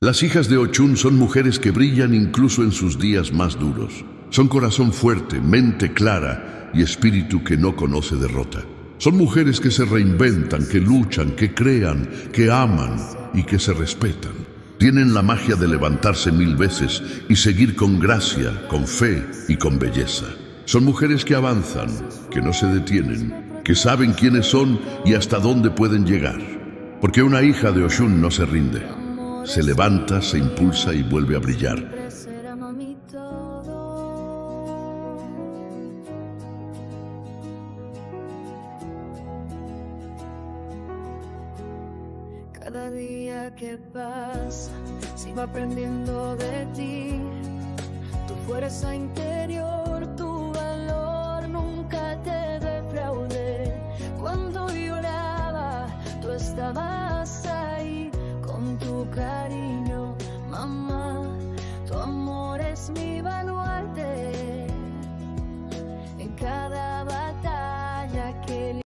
Las hijas de Ochun son mujeres que brillan incluso en sus días más duros. Son corazón fuerte, mente clara y espíritu que no conoce derrota. Son mujeres que se reinventan, que luchan, que crean, que aman y que se respetan. Tienen la magia de levantarse 1000 veces y seguir con gracia, con fe y con belleza. Son mujeres que avanzan, que no se detienen, que saben quiénes son y hasta dónde pueden llegar. Porque una hija de Ochun no se rinde. Se levanta, se impulsa y vuelve a brillar. Cada día que pasa, sigo aprendiendo de ti, tu fuerza interior.